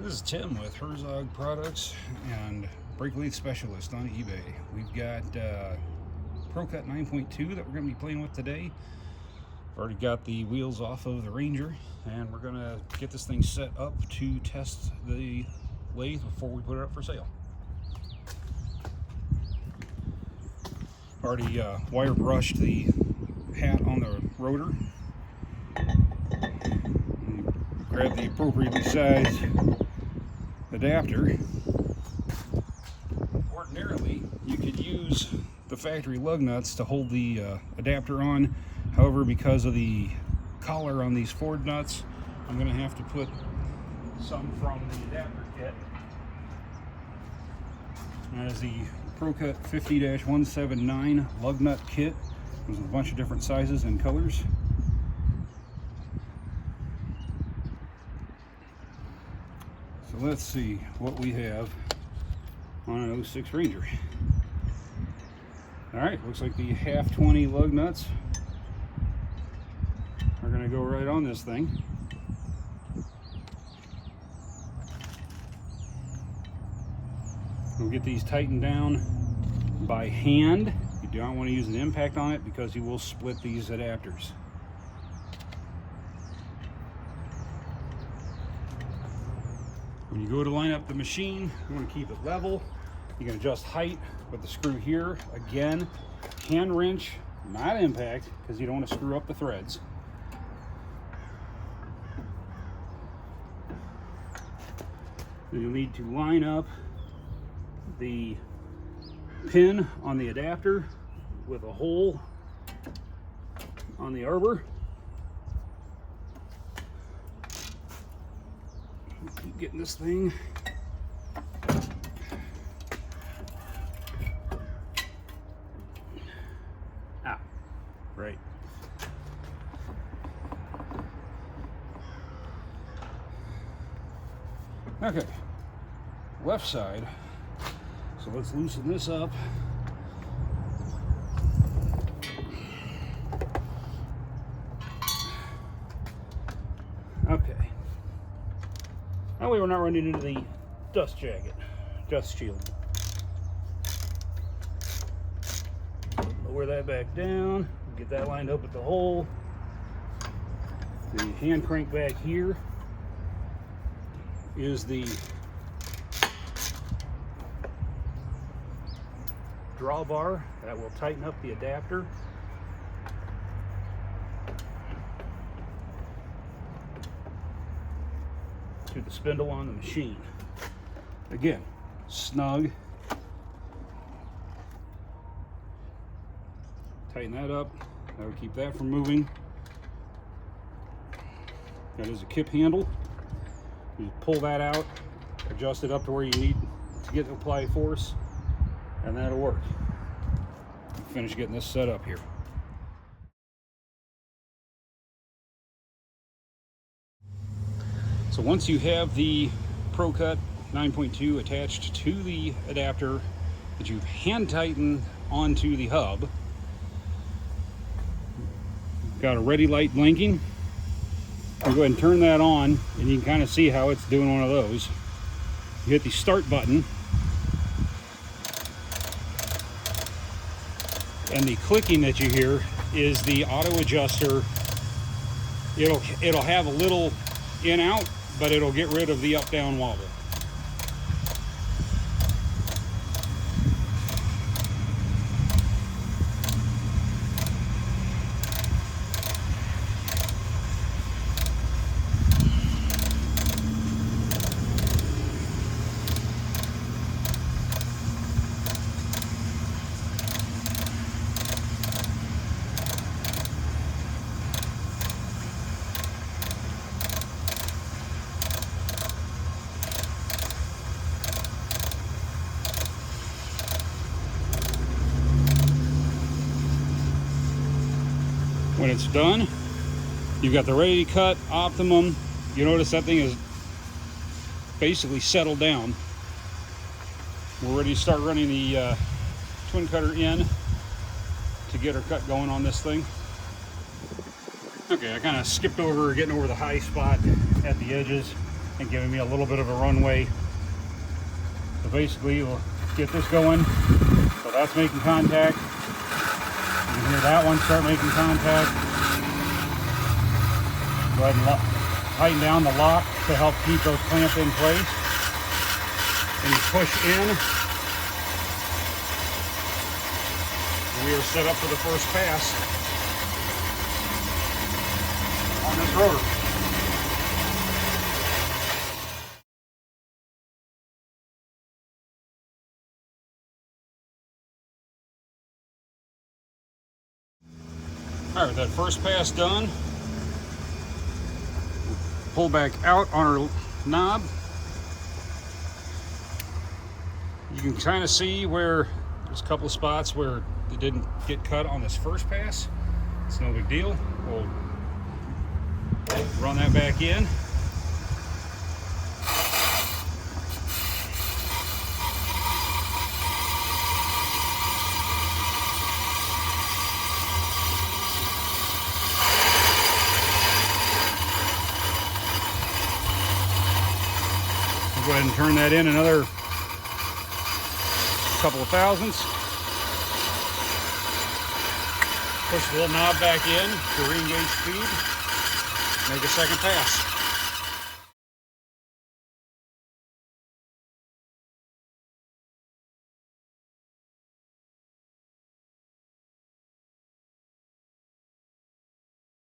This is Tim with Herzog Products and Brake Lathe Specialist on eBay. We've got Procut 9.2 that we're going to be playing with today. I've already got the wheels off of the Ranger, and we're going to get this thing set up to test the lathe before we put it up for sale. Already wire brushed the hat on the rotor. Grab the appropriately sized adapter. Ordinarily, you could use the factory lug nuts to hold the adapter on. However, because of the collar on these Ford nuts, I'm going to have to put some from the adapter kit. That is the Procut 50-179 lug nut kit. There's a bunch of different sizes and colors. So let's see what we have on an 06 Ranger. Alright, looks like the half 20 lug nuts are going to go right on this thing. We'll get these tightened down by hand. You do not want to use an impact on it because you will split these adapters. When you go to line up the machine, you want to keep it level. You can adjust height with the screw here. Again, hand wrench, not impact, because you don't want to screw up the threads. Then you'll need to line up the pin on the adapter with a hole on the arbor. Keep getting this thing out. Right. Okay. Left side. So let's loosen this up. Okay. That way we're not running into the dust shield. Lower that back down, get that lined up at the hole. The hand crank back here is the drawbar that will tighten up the adapter. To the spindle on the machine. Again, snug. Tighten that up. That will keep that from moving. That is a kip handle. You pull that out, adjust it up to where you need to get to apply force, and that'll work. Finish getting this set up here. So once you have the Procut 9.2 attached to the adapter that you've hand tightened onto the hub, got a ready light blinking. You go ahead and turn that on, and you can kind of see how it's doing one of those. You hit the start button, and the clicking that you hear is the auto adjuster. It'll have a little in out, but it'll get rid of the up down wobble. When it's done, you've got the ready to cut optimum. You notice that thing is basically settled down. We're ready to start running the twin cutter in to get our cut going on this thing. Okay, I kind of skipped over getting over the high spot at the edges. and giving me a little bit of a runway. So basically we'll get this going. So that's making contact. You can hear that one start making contact. Go ahead and tighten down the lock to help keep those clamps in place. And you push in. And we are set up for the first pass on this rotor. All right, that first pass done. Pull back out on our knob. You can kind of see where there's a couple of spots where it didn't get cut on this first pass. It's no big deal. We'll run that back in. We'll go ahead and turn that in another couple of thousandths. Push the little knob back in to re-engage speed. Make a second pass.